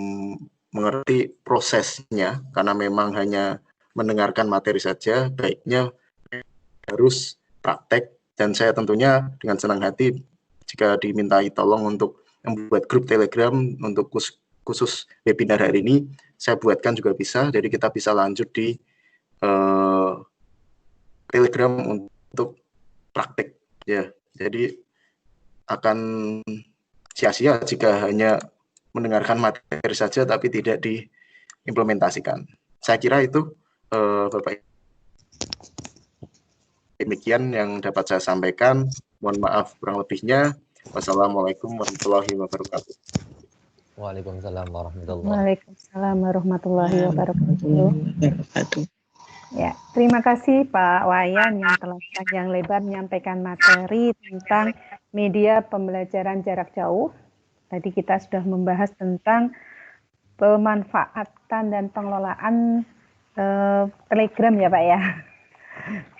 mengerti prosesnya karena memang hanya mendengarkan materi saja, baiknya harus praktek. Dan saya tentunya dengan senang hati jika dimintai tolong untuk membuat grup Telegram untuk khusus webinar hari ini, saya buatkan juga bisa. Jadi kita bisa lanjut di Telegram untuk praktek. Ya, jadi akan sia-sia jika hanya mendengarkan materi saja tapi tidak diimplementasikan. Saya kira itu Bapak. Demikian yang dapat saya sampaikan. Mohon maaf kurang lebihnya. Wassalamualaikum warahmatullahi wabarakatuh. Waalaikumsalam warahmatullahi wabarakatuh. Ya, terima kasih Pak Wayan yang telah panjang lebar menyampaikan materi tentang media pembelajaran jarak jauh. Tadi kita sudah membahas tentang pemanfaatan dan pengelolaan Telegram ya Pak ya.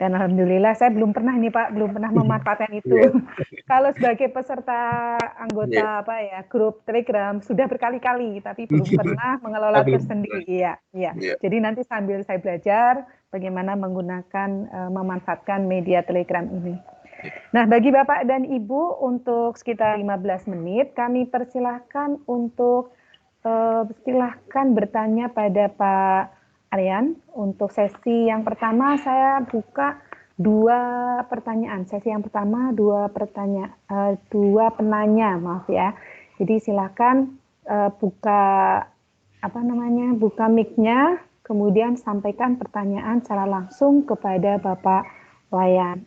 Dan alhamdulillah saya belum pernah nih Pak, belum pernah memanfaatkan itu. Kalau sebagai peserta anggota grup Telegram sudah berkali-kali, tapi belum pernah mengelola tersendiri. Ya. Jadi nanti sambil saya belajar bagaimana menggunakan memanfaatkan media Telegram ini. Nah, bagi Bapak dan Ibu untuk sekitar 15 menit kami persilahkan untuk silahkan bertanya pada Pak Aryan. Untuk sesi yang pertama saya buka 2 pertanyaan. Sesi yang pertama 2 penanya, maaf ya. Jadi silakan buka mic-nya, kemudian sampaikan pertanyaan secara langsung kepada Bapak Wayan.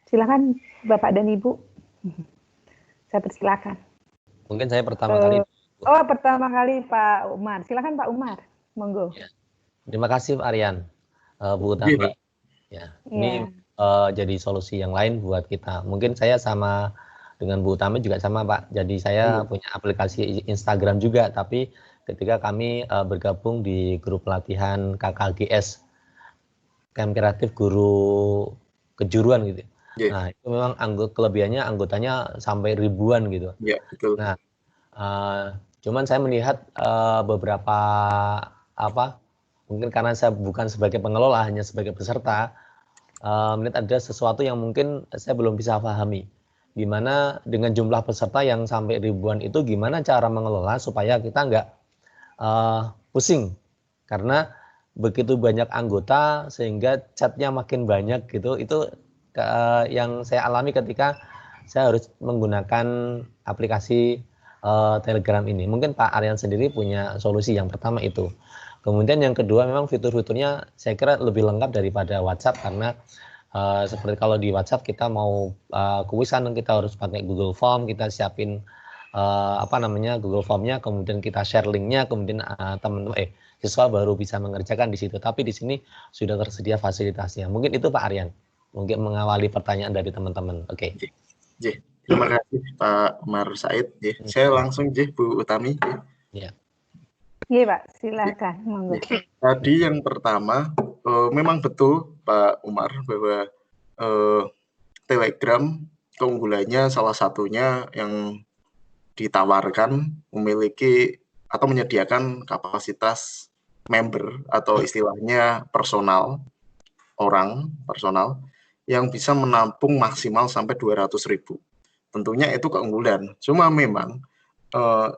Silakan Bapak dan Ibu. Saya persilakan. Mungkin saya pertama kali. Pertama kali Pak Umar. Silakan Pak Umar. Monggo. Ya. Terima kasih Pak Aryan, Bu Utami. Ini jadi solusi yang lain buat kita. Mungkin saya sama dengan Bu Utami juga sama Pak. Jadi saya punya aplikasi Instagram juga, tapi ketika kami bergabung di grup pelatihan KKGS, Camp Kreatif Guru Kejuruan gitu. Nah, itu memang kelebihannya anggotanya sampai ribuan gitu. Betul. Nah, cuman saya melihat beberapa mungkin karena saya bukan sebagai pengelola, hanya sebagai peserta, melihat ada sesuatu yang mungkin saya belum bisa pahami. Gimana dengan jumlah peserta yang sampai ribuan itu, gimana cara mengelola supaya kita nggak pusing. Karena begitu banyak anggota sehingga chatnya makin banyak gitu. Itu yang saya alami ketika saya harus menggunakan aplikasi Telegram ini. Mungkin Pak Aryan sendiri punya solusi. Yang pertama itu. Kemudian yang kedua memang fitur-fiturnya saya kira lebih lengkap daripada WhatsApp karena seperti kalau di WhatsApp kita mau kuisan kita harus pakai Google Form, kita siapin Google Form-nya, kemudian kita share link-nya, kemudian teman-teman siswa baru bisa mengerjakan di situ. Tapi di sini sudah tersedia fasilitasnya. Mungkin itu Pak Aryan. Mungkin mengawali pertanyaan dari teman-teman. Oke. Terima kasih Pak Umar Said. Saya langsung Bu Utami. Ya. Iya Pak, silakan. Monggo. Tadi yang pertama, memang betul Pak Umar bahwa Telegram keunggulannya salah satunya yang ditawarkan memiliki atau menyediakan kapasitas member atau istilahnya personal yang bisa menampung maksimal sampai 200.000. Tentunya itu keunggulan. Cuma memang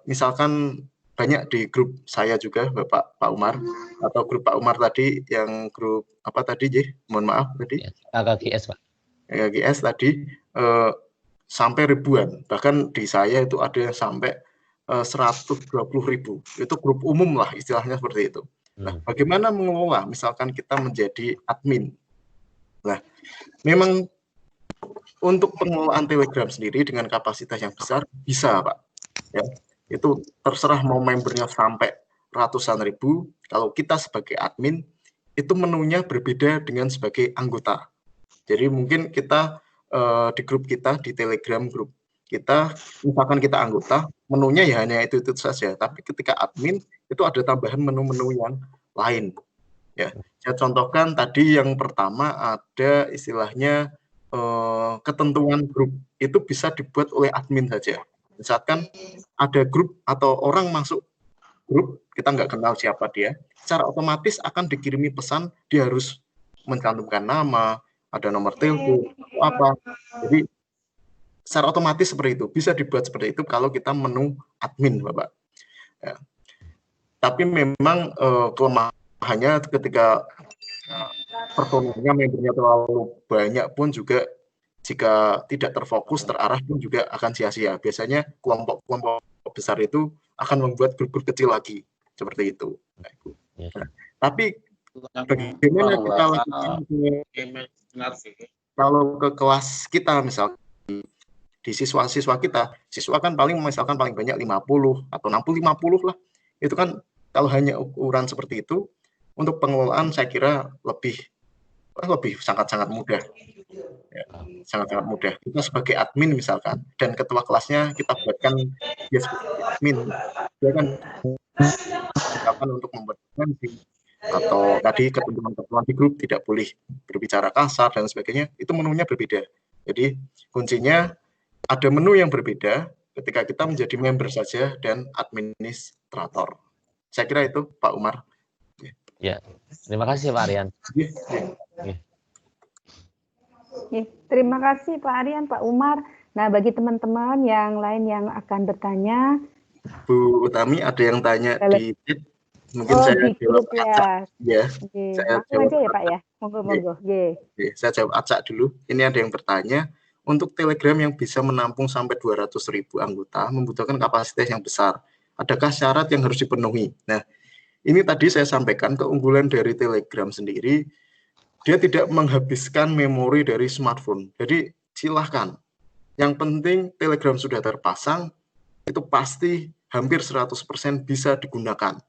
misalkan banyak di grup saya juga Pak Umar atau grup Pak Umar tadi yang grup apa tadi mohon maaf tadi KKGS Pak. KKGS tadi sampai ribuan, bahkan di saya itu ada yang sampai 120.000. Itu grup umum lah istilahnya seperti itu. Nah, bagaimana mengelola misalkan kita menjadi admin? Nah, memang untuk pengelolaan Telegram sendiri dengan kapasitas yang besar bisa Pak, ya. Itu terserah mau membernya sampai ratusan ribu. Kalau kita sebagai admin itu menunya berbeda dengan sebagai anggota. Jadi mungkin kita di grup kita di Telegram grup kita, misalkan kita anggota, menunya ya hanya itu saja. Tapi ketika admin itu ada tambahan menu-menu yang lain. Ya, saya contohkan tadi yang pertama ada istilahnya ketentuan grup itu bisa dibuat oleh admin saja. Misalkan ada grup atau orang masuk grup, kita nggak kenal siapa dia, secara otomatis akan dikirimi pesan, dia harus mencantumkan nama, ada nomor telepon, atau apa. Jadi secara otomatis seperti itu, bisa dibuat seperti itu kalau kita menu admin, Bapak. Ya. Tapi memang kelemahannya ketika personilnya, membernya terlalu banyak pun juga jika tidak terfokus, terarah pun juga akan sia-sia. Biasanya kelompok-kelompok besar itu akan membuat grup-grup kecil lagi, seperti itu. Nah, tapi bagaimana kita lakukan kalau ke kelas kita misalnya di siswa-siswa kita, siswa kan misalkan paling banyak 50 atau 60-50 lah. Itu kan kalau hanya ukuran seperti itu, untuk pengelolaan saya kira lebih sangat-sangat mudah. Ya, sangat-sangat mudah. Kita sebagai admin misalkan, dan ketua kelasnya kita buatkan dia sebagai admin, dia kan misalkan untuk membuat nanti atau tadi ketentuan-ketentuan di grup tidak boleh berbicara kasar dan sebagainya, itu menunya berbeda. Jadi kuncinya ada menu yang berbeda ketika kita menjadi member saja dan administrator. Saya kira itu Pak Umar. Ya, terima kasih Pak Aryan. Terima kasih Pak Aryan, Pak Umar. Nah, bagi teman-teman yang lain yang akan bertanya, Bu Utami ada yang tanya di chat, mungkin saya di jawab grup acak. Ya. Saya jawab aja ya Pak ya. Monggo. Saya jawab acak dulu. Ini ada yang bertanya, untuk Telegram yang bisa menampung sampai 200.000 anggota membutuhkan kapasitas yang besar. Adakah syarat yang harus dipenuhi? Nah, ini tadi saya sampaikan keunggulan dari Telegram sendiri, dia tidak menghabiskan memori dari smartphone. Jadi silahkan. Yang penting Telegram sudah terpasang, itu pasti hampir 100% bisa digunakan.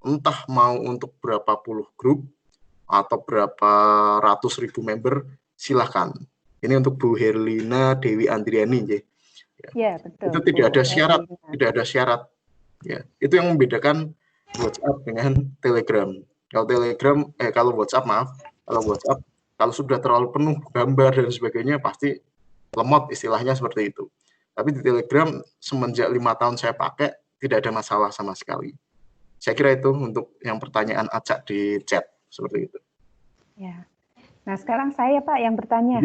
Entah mau untuk berapa puluh grup atau berapa ratus ribu member, silahkan. Ini untuk Bu Herlina Dewi Andriani. Ya, betul. Itu tidak ada syarat. Ya, itu yang membedakan WhatsApp dengan Telegram. Kalau WhatsApp kalau sudah terlalu penuh gambar dan sebagainya pasti lemot, istilahnya seperti itu. Tapi di Telegram semenjak 5 tahun saya pakai tidak ada masalah sama sekali. Saya kira itu untuk yang pertanyaan acak di chat seperti itu. Ya. Nah, sekarang saya Pak yang bertanya.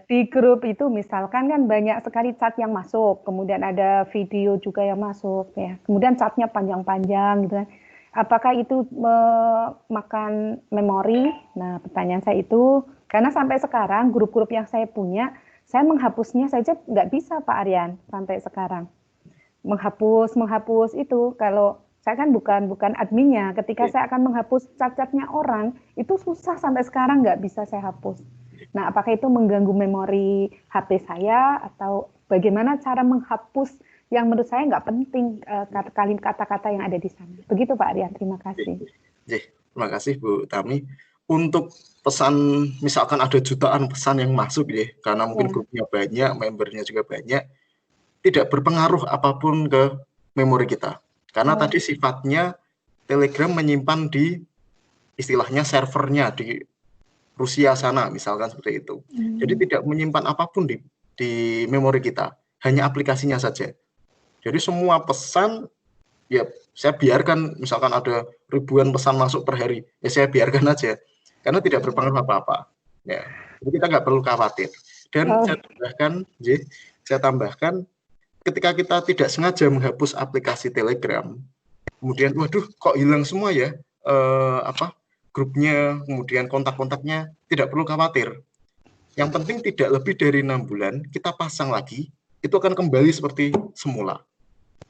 Di grup itu misalkan kan banyak sekali chat yang masuk, kemudian ada video juga yang masuk ya. Kemudian chatnya panjang-panjang gitu kan. Apakah itu memakan memori? Nah, pertanyaan saya itu, karena sampai sekarang grup-grup yang saya punya, saya menghapusnya saja nggak bisa, Pak Aryan, sampai sekarang. Menghapus itu, kalau saya kan bukan adminnya, ketika saya akan menghapus cat-catnya orang, itu susah sampai sekarang nggak bisa saya hapus. Nah, apakah itu mengganggu memori HP saya, atau bagaimana cara menghapus yang menurut saya nggak penting kata-kata yang ada di sana. Begitu Pak Aryan, terima kasih. Terima kasih Bu Tami. Untuk pesan, misalkan ada jutaan pesan yang masuk ya, karena mungkin grupnya banyak, membernya juga banyak, tidak berpengaruh apapun ke memori kita. Karena tadi sifatnya Telegram menyimpan di istilahnya servernya di Rusia sana, misalkan seperti itu. Jadi tidak menyimpan apapun di memori kita, hanya aplikasinya saja. Jadi semua pesan, ya saya biarkan, misalkan ada ribuan pesan masuk per hari, ya saya biarkan aja, karena tidak berpengaruh apa-apa. Ya, jadi kita nggak perlu khawatir. Dan saya tambahkan, ketika kita tidak sengaja menghapus aplikasi Telegram, kemudian waduh kok hilang semua ya grupnya, kemudian kontak-kontaknya, tidak perlu khawatir. Yang penting tidak lebih dari 6 bulan kita pasang lagi, itu akan kembali seperti semula.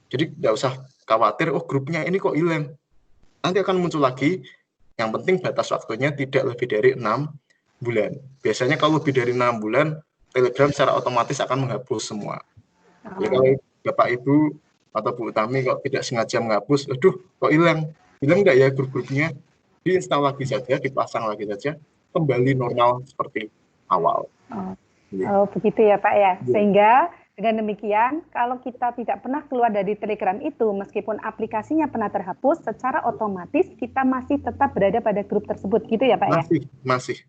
Jadi tidak usah khawatir, oh grupnya ini kok hilang. Nanti akan muncul lagi. Yang penting batas waktunya tidak lebih dari 6 bulan. Biasanya kalau lebih dari 6 bulan, Telegram secara otomatis akan menghapus semua. Jadi kalau Bapak Ibu atau Bu Utami kok tidak sengaja menghapus, aduh kok hilang nggak ya grup-grupnya, diinstal lagi saja, dipasang lagi saja, kembali normal seperti awal. Begitu ya Pak ya. Sehingga dengan demikian, kalau kita tidak pernah keluar dari Telegram itu, meskipun aplikasinya pernah terhapus, secara otomatis kita masih tetap berada pada grup tersebut, gitu ya Pak ya? Masih.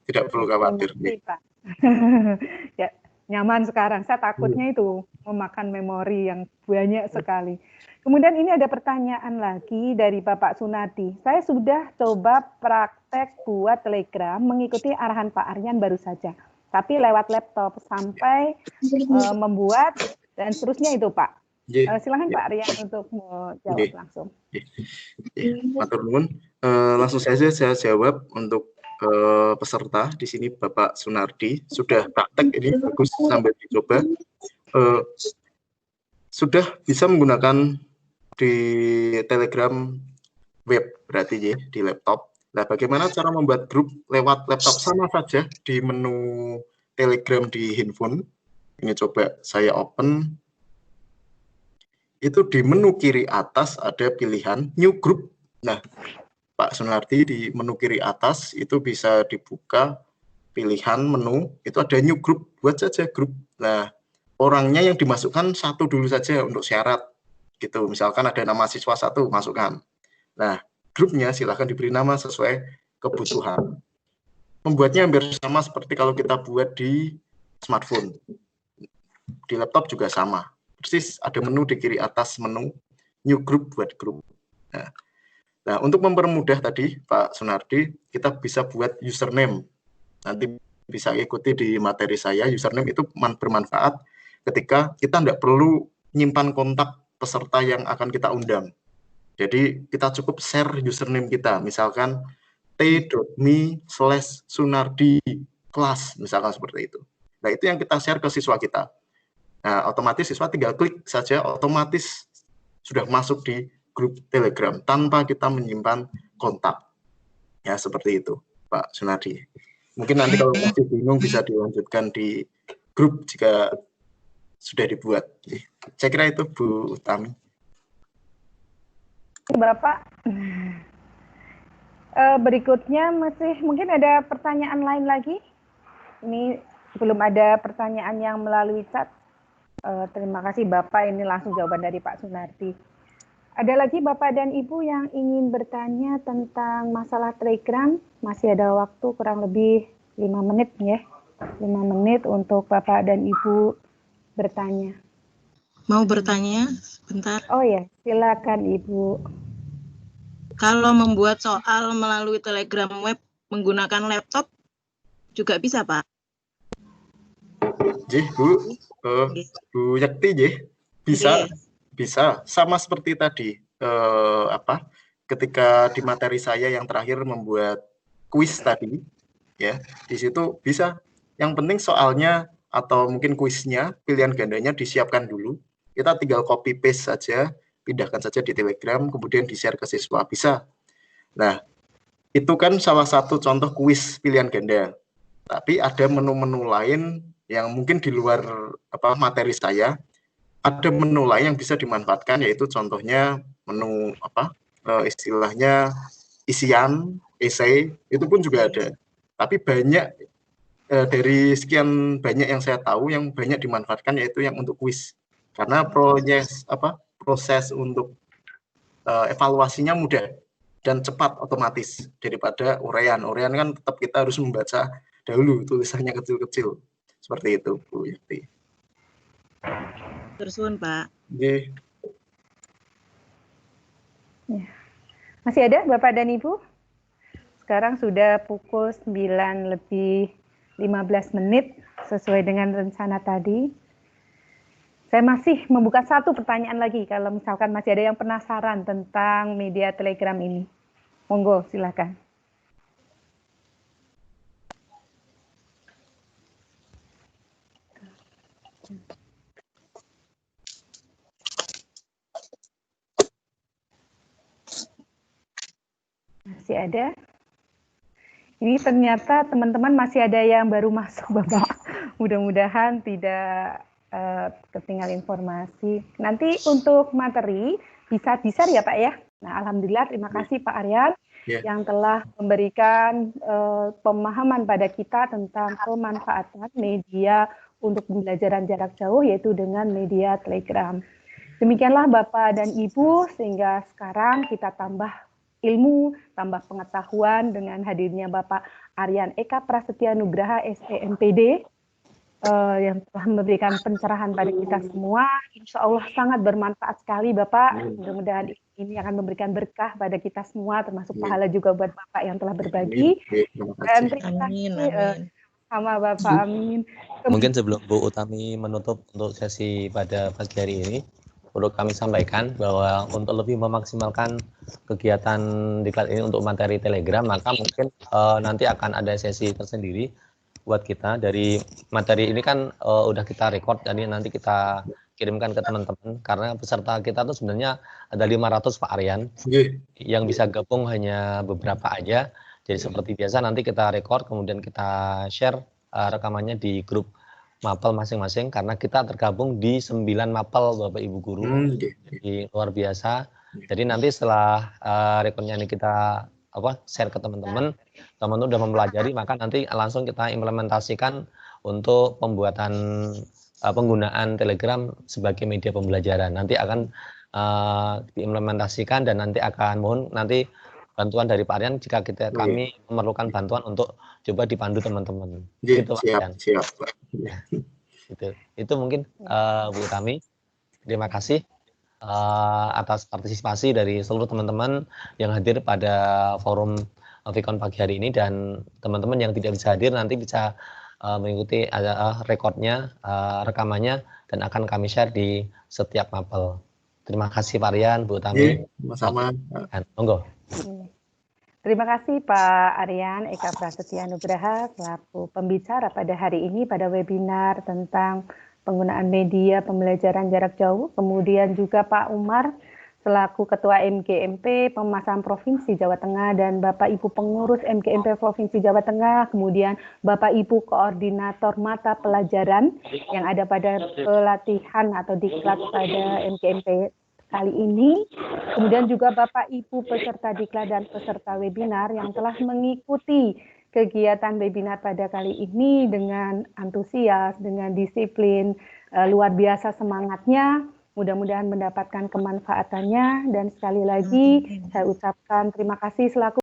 Tidak perlu khawatir. Pak. Ya, nyaman sekarang. Saya takutnya itu memakan memori yang banyak sekali. Kemudian ini ada pertanyaan lagi dari Bapak Sunardi. Saya sudah coba praktek buat Telegram mengikuti arahan Pak Aryan baru saja, tapi lewat laptop sampai membuat dan seterusnya itu Pak. Silakan Pak Aryan untuk menjawab langsung. Matur nuwun. Langsung saja saya jawab untuk peserta di sini Bapak Sunardi. Sudah praktek ini bagus sambil dicoba. Sudah bisa menggunakan di Telegram web berarti ya, di laptop. Nah, bagaimana cara membuat grup lewat laptop? Sama saja di menu Telegram di handphone. Ini coba saya open. Itu di menu kiri atas ada pilihan New Group. Nah, Pak Sunardi, di menu kiri atas itu bisa dibuka pilihan menu, itu ada New Group, buat saja grup. Nah, orangnya yang dimasukkan satu dulu saja untuk syarat. Gitu, misalkan ada nama siswa satu, masukkan. Nah, grupnya silahkan diberi nama sesuai kebutuhan. Membuatnya hampir sama seperti kalau kita buat di smartphone. Di laptop juga sama. Persis ada menu di kiri atas menu New Group buat grup. Nah, untuk mempermudah tadi Pak Sunardi, kita bisa buat username. Nanti bisa ikuti di materi saya, username itu bermanfaat ketika kita tidak perlu nyimpan kontak peserta yang akan kita undang. Jadi kita cukup share username kita, misalkan t.me/Sunardi kelas, misalkan seperti itu. Nah, itu yang kita share ke siswa kita. Nah, otomatis siswa tinggal klik saja, otomatis sudah masuk di grup Telegram tanpa kita menyimpan kontak. Ya, seperti itu, Pak Sunardi. Mungkin nanti kalau masih bingung bisa dilanjutkan di grup jika sudah dibuat. Saya kira itu Bu Utami. Bapak, berikutnya masih mungkin ada pertanyaan lain lagi. Ini belum ada pertanyaan yang melalui chat. Terima kasih Bapak, ini langsung jawaban dari Pak Sunardi. Ada lagi Bapak dan Ibu yang ingin bertanya tentang masalah Telegram? Masih ada waktu kurang lebih 5 menit ya. 5 menit untuk Bapak dan Ibu bertanya. Mau bertanya bentar? Oh ya, silakan Ibu. Kalau membuat soal melalui Telegram web menggunakan laptop juga bisa, Pak? Bu Yakti, bisa sama seperti tadi. ketika di materi saya yang terakhir membuat kuis tadi, ya di situ bisa. Yang penting soalnya atau mungkin kuisnya, pilihan gandanya disiapkan dulu. Kita tinggal copy paste saja, pindahkan saja di Telegram, kemudian di-share ke siswa, bisa. Nah, itu kan salah satu contoh kuis pilihan ganda. Tapi ada menu-menu lain yang mungkin di luar materi saya, ada menu lain yang bisa dimanfaatkan, yaitu contohnya menu istilahnya isian, esai, itu pun juga ada. Tapi banyak dari sekian banyak yang saya tahu, yang banyak dimanfaatkan yaitu yang untuk kuis. Karena proses untuk evaluasinya mudah dan cepat, otomatis, daripada uraian. Uraian kan tetap kita harus membaca dahulu, tulisannya kecil-kecil. Seperti itu, Bu Yati. Terus Pak. Oke. Ya. Masih ada Bapak dan Ibu? Sekarang sudah pukul 9:15 sesuai dengan rencana tadi. Saya masih membuka satu pertanyaan lagi kalau misalkan masih ada yang penasaran tentang media Telegram ini. Monggo, silakan. Masih ada? Ini ternyata teman-teman masih ada yang baru masuk, Bapak. Mudah-mudahan tidak ketinggal informasi. Nanti untuk materi bisa di-share ya Pak ya. Nah, alhamdulillah terima kasih Pak Aryan yang telah memberikan pemahaman pada kita tentang pemanfaatan media untuk pembelajaran jarak jauh, yaitu dengan media Telegram. Demikianlah Bapak dan Ibu, sehingga sekarang kita tambah ilmu, tambah pengetahuan dengan hadirnya Bapak Aryan Eka Prasetya Nugraha, STMPD, yang telah memberikan pencerahan pada kita semua. Insya Allah sangat bermanfaat sekali Bapak. Mudah-mudahan ini akan memberikan berkah pada kita semua, termasuk pahala juga buat Bapak yang telah berbagi. Dan terima kasih sama Bapak. Amin. Mungkin sebelum Bu Utami menutup untuk sesi pada pagi hari ini, perlu kami sampaikan bahwa untuk lebih memaksimalkan kegiatan diklat ini untuk materi Telegram, maka mungkin nanti akan ada sesi tersendiri buat kita. Dari materi ini kan udah kita record, jadi nanti kita kirimkan ke teman-teman, karena peserta kita tuh sebenarnya ada 500 Pak Aryan, yang bisa gabung hanya beberapa aja. Jadi seperti biasa nanti kita record, kemudian kita share rekamannya di grup mapel masing-masing, karena kita tergabung di 9 mapel Bapak Ibu Guru. Jadi luar biasa. Jadi nanti setelah recordnya ini kita share ke teman-teman udah mempelajari, maka nanti langsung kita implementasikan untuk pembuatan penggunaan Telegram sebagai media pembelajaran. Nanti akan diimplementasikan dan nanti akan mohon nanti bantuan dari Pak Aryan jika kami memerlukan bantuan untuk coba dipandu teman-teman. Gitu Pak Aryan. Siap. Itu mungkin Bu Utami. Terima kasih atas partisipasi dari seluruh teman-teman yang hadir pada forum Vicon pagi hari ini, dan teman-teman yang tidak bisa hadir nanti bisa mengikuti rekodnya, rekamannya, dan akan kami share di setiap mapel. Terima kasih Pak Aryan, Bu Utami. Sama-sama. Monggo. Terima kasih Pak Aryan Eka Prasetya Nugraha selaku pembicara pada hari ini pada webinar tentang penggunaan media pembelajaran jarak jauh. Kemudian juga Pak Umar selaku Ketua MGMP Pemasaran Provinsi Jawa Tengah dan Bapak Ibu Pengurus MGMP Provinsi Jawa Tengah, kemudian Bapak Ibu Koordinator Mata Pelajaran yang ada pada pelatihan atau diklat pada MGMP kali ini, kemudian juga Bapak Ibu peserta diklat dan peserta webinar yang telah mengikuti kegiatan webinar pada kali ini dengan antusias, dengan disiplin, luar biasa semangatnya. Mudah-mudahan mendapatkan kemanfaatannya, dan sekali lagi saya ucapkan terima kasih selaku